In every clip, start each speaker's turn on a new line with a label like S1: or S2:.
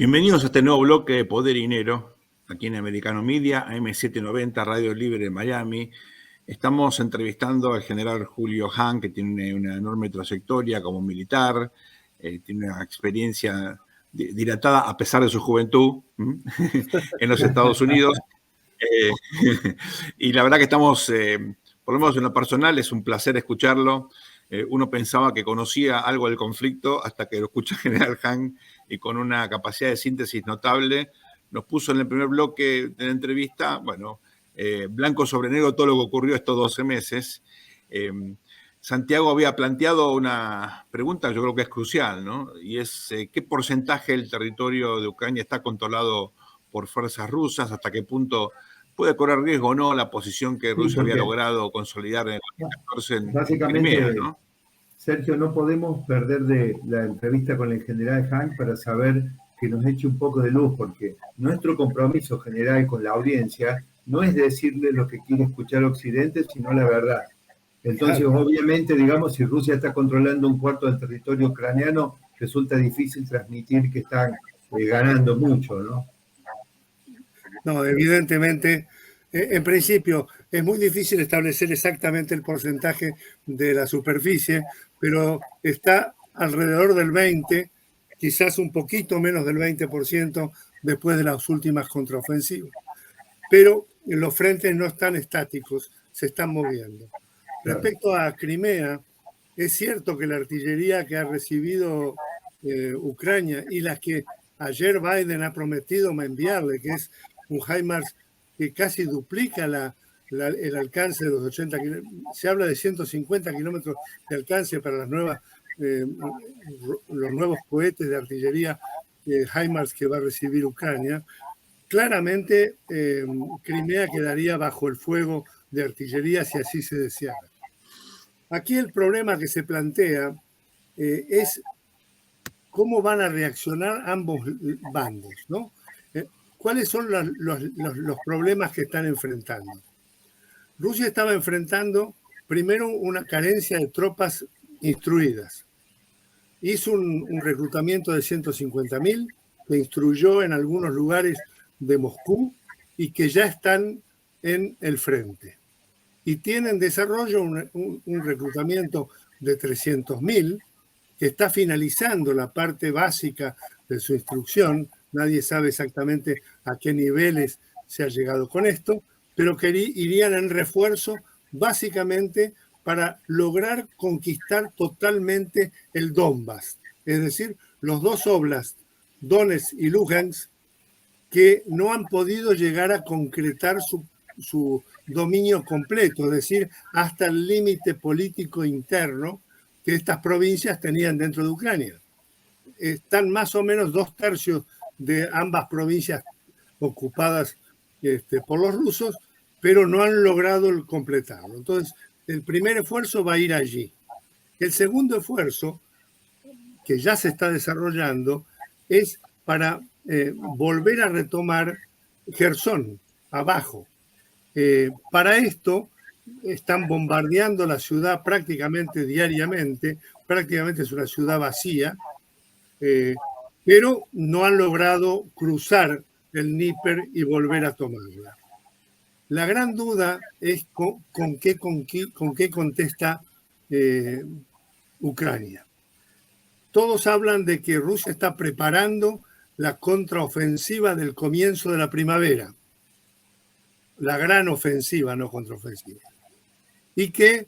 S1: Bienvenidos a este nuevo bloque de Poder y Dinero, aquí en Americano Media, AM790, Radio Libre de Miami. Estamos entrevistando al general Julio Hahn, que tiene una enorme trayectoria como militar, tiene una experiencia dilatada a pesar de su juventud en los Estados Unidos. Y la verdad que estamos, por lo menos en lo personal, es un placer escucharlo. Uno pensaba que conocía algo del conflicto hasta que lo escucha General Hahn, y con una capacidad de síntesis notable nos puso en el primer bloque de la entrevista, bueno, blanco sobre negro todo lo que ocurrió estos 12 meses. Santiago había planteado una pregunta que yo creo que es crucial, ¿no? Y es ¿qué porcentaje del territorio de Ucrania está controlado por fuerzas rusas? ¿Hasta qué punto puede correr riesgo o no la posición que Rusia había logrado consolidar en el 2014 en Crimea, ¿no?
S2: Sergio, no podemos perder de la entrevista con el general Hahn para saber que nos eche un poco de luz, porque nuestro compromiso general con la audiencia no es decirle lo que quiere escuchar Occidente, sino la verdad. Entonces, obviamente, digamos, si Rusia está controlando un cuarto del territorio ucraniano, resulta difícil transmitir que están ganando mucho, ¿no?
S3: No, evidentemente, en principio es muy difícil establecer exactamente el porcentaje de la superficie, pero está alrededor del 20%, quizás un poquito menos del 20% después de las últimas contraofensivas. Pero los frentes no están estáticos, se están moviendo. Respecto a Crimea, es cierto que la artillería que ha recibido Ucrania y las que ayer Biden ha prometido enviarle, que es un HIMARS que casi duplica el alcance de los 80 kilómetros. Se habla de 150 kilómetros de alcance para los nuevos cohetes de artillería HIMARS que va a recibir Ucrania. Claramente, Crimea quedaría bajo el fuego de artillería si así se deseara. Aquí el problema que se plantea es cómo van a reaccionar ambos bandos, ¿no? ¿Cuáles son los problemas que están enfrentando? Rusia estaba enfrentando primero una carencia de tropas instruidas. Hizo un reclutamiento de 150.000 que instruyó en algunos lugares de Moscú y que ya están en el frente. Y tiene en desarrollo un reclutamiento de 300.000 que está finalizando la parte básica de su instrucción. Nadie sabe exactamente a qué niveles se ha llegado con esto, pero que irían en refuerzo básicamente para lograr conquistar totalmente el Donbass, es decir, los dos oblasts, Donetsk y Lugansk, que no han podido llegar a concretar su dominio completo, es decir, hasta el límite político interno que estas provincias tenían dentro de Ucrania. Están más o menos 2/3 de ambas provincias ocupadas por los rusos, pero no han logrado completarlo. Entonces, el primer esfuerzo va a ir allí. El segundo esfuerzo, que ya se está desarrollando, es para volver a retomar Jersón, abajo. Para esto están bombardeando la ciudad prácticamente diariamente, prácticamente es una ciudad vacía, pero no han logrado cruzar el Dnieper y volver a tomarla. La gran duda es con qué contesta Ucrania. Todos hablan de que Rusia está preparando la contraofensiva del comienzo de la primavera. La gran ofensiva, no contraofensiva. Y que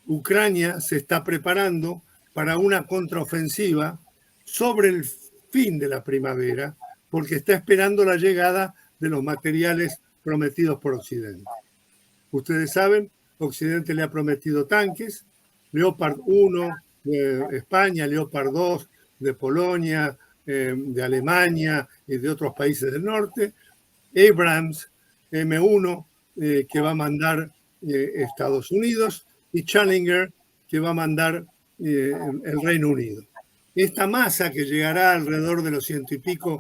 S3: Ucrania se está preparando para una contraofensiva sobre el fin de la primavera, porque está esperando la llegada de los materiales prometidos por Occidente. Ustedes saben, Occidente le ha prometido tanques, Leopard 1 de España, Leopard 2 de Polonia, de Alemania y de otros países del norte, Abrams M1 que va a mandar Estados Unidos y Challenger que va a mandar el Reino Unido. Esta masa que llegará alrededor de los 100 y pico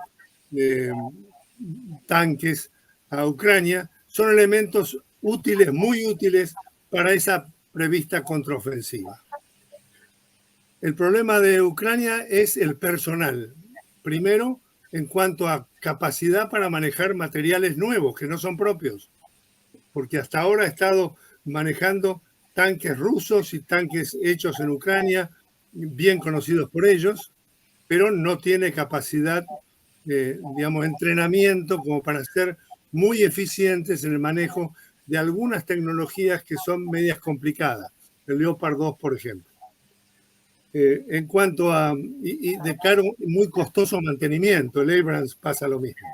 S3: tanques a Ucrania son elementos útiles, muy útiles para esa prevista contraofensiva. El problema de Ucrania es el personal. Primero, en cuanto a capacidad para manejar materiales nuevos que no son propios, porque hasta ahora ha estado manejando tanques rusos y tanques hechos en Ucrania, bien conocidos por ellos, pero no tiene capacidad, digamos, entrenamiento como para ser muy eficientes en el manejo de algunas tecnologías que son medias complicadas, el Leopard 2, por ejemplo. En cuanto a, y de caro, muy costoso mantenimiento, el Abrams pasa lo mismo.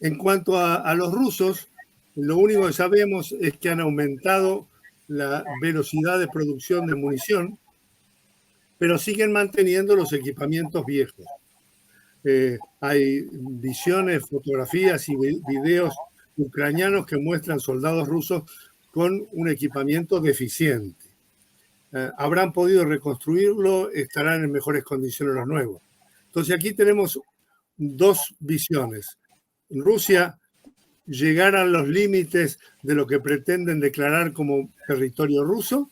S3: En cuanto a los rusos, lo único que sabemos es que han aumentado la velocidad de producción de munición, pero siguen manteniendo los equipamientos viejos. Hay visiones, fotografías y videos ucranianos que muestran soldados rusos con un equipamiento deficiente. Habrán podido reconstruirlo, estarán en mejores condiciones los nuevos. Entonces aquí tenemos dos visiones. Rusia llegar a los límites de lo que pretenden declarar como territorio ruso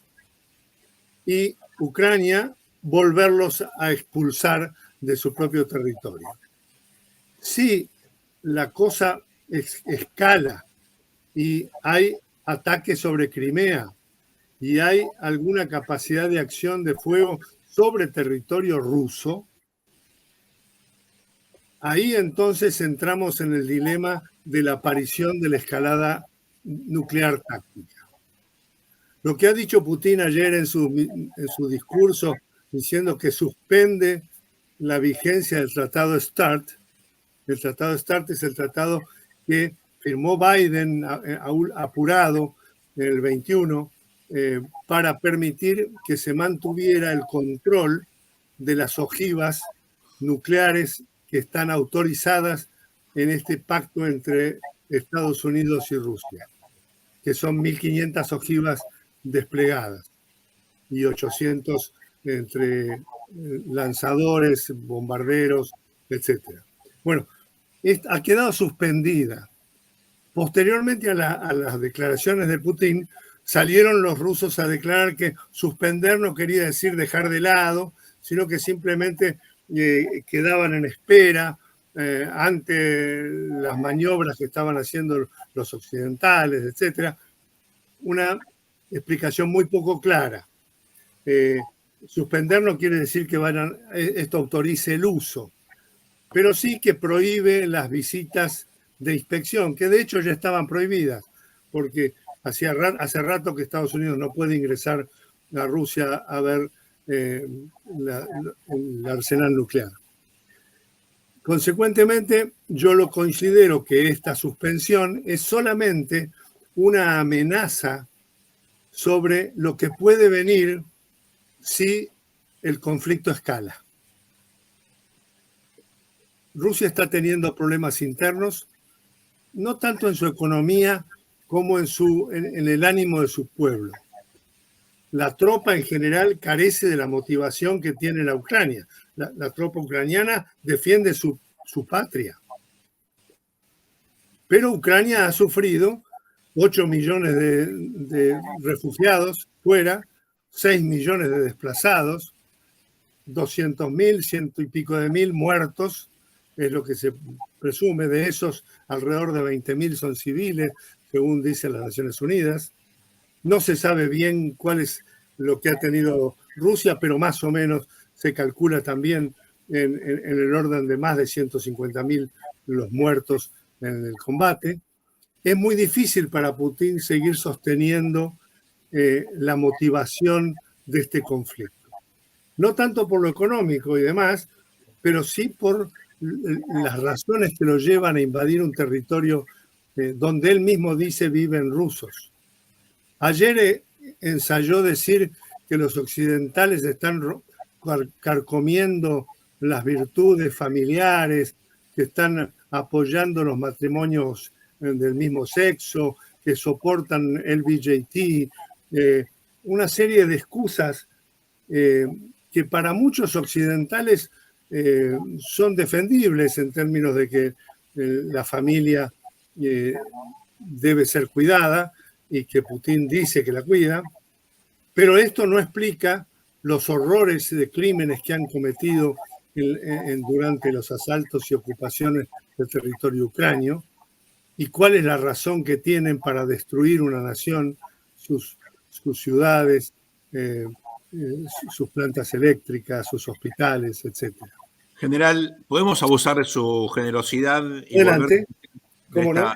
S3: y Ucrania volverlos a expulsar de su propio territorio. Si la cosa escala y hay ataques sobre Crimea y hay alguna capacidad de acción de fuego sobre territorio ruso, ahí entonces entramos en el dilema de la aparición de la escalada nuclear táctica. Lo que ha dicho Putin ayer en su discurso, diciendo que suspende la vigencia del Tratado START. El Tratado START es el tratado que firmó Biden apurado en el 21 para permitir que se mantuviera el control de las ojivas nucleares que están autorizadas en este pacto entre Estados Unidos y Rusia, que son 1.500 ojivas desplegadas y 800 entre lanzadores, bombarderos, etc. Bueno, ha quedado suspendida. Posteriormente a las declaraciones de Putin, salieron los rusos a declarar que suspender no quería decir dejar de lado, sino que simplemente quedaban en espera ante las maniobras que estaban haciendo los occidentales, etc. Una explicación muy poco clara. Suspender no quiere decir que esto autorice el uso, pero sí que prohíbe las visitas de inspección, que de hecho ya estaban prohibidas, porque hace rato que Estados Unidos no puede ingresar a Rusia a ver el arsenal nuclear. Consecuentemente, yo lo considero que esta suspensión es solamente una amenaza sobre lo que puede venir si el conflicto escala. Rusia está teniendo problemas internos, no tanto en su economía como en el ánimo de su pueblo. La tropa en general carece de la motivación que tiene la Ucrania. La tropa ucraniana defiende su patria. Pero Ucrania ha sufrido 8 millones de refugiados fuera, 6 millones de desplazados, 200.000, 100 y pico de mil muertos, es lo que se presume. De esos, alrededor de 20.000 son civiles, según dicen las Naciones Unidas. No se sabe bien cuál es lo que ha tenido Rusia, pero más o menos se calcula también en el orden de más de 150.000 los muertos en el combate. Es muy difícil para Putin seguir sosteniendo la motivación de este conflicto. No tanto por lo económico y demás, pero sí por las razones que lo llevan a invadir un territorio donde él mismo dice viven rusos. Ayer ensayó decir que los occidentales están carcomiendo las virtudes familiares, que están apoyando los matrimonios del mismo sexo, que soportan el LGBTI, una serie de excusas que para muchos occidentales son defendibles en términos de que la familia debe ser cuidada y que Putin dice que la cuida, pero esto no explica los horrores de crímenes que han cometido durante los asaltos y ocupaciones del territorio ucranio, y cuál es la razón que tienen para destruir una nación, sus ciudades, sus plantas eléctricas, sus hospitales, etc.
S1: General, ¿podemos abusar de su generosidad y
S3: Adelante.
S1: volver
S3: ¿Cómo no?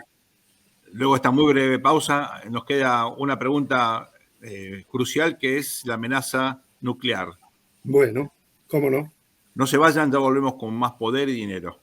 S1: luego de esta muy breve pausa? Nos queda una pregunta crucial, que es la amenaza nuclear.
S3: Bueno, ¿cómo no?
S1: No se vayan, ya volvemos con más poder y dinero.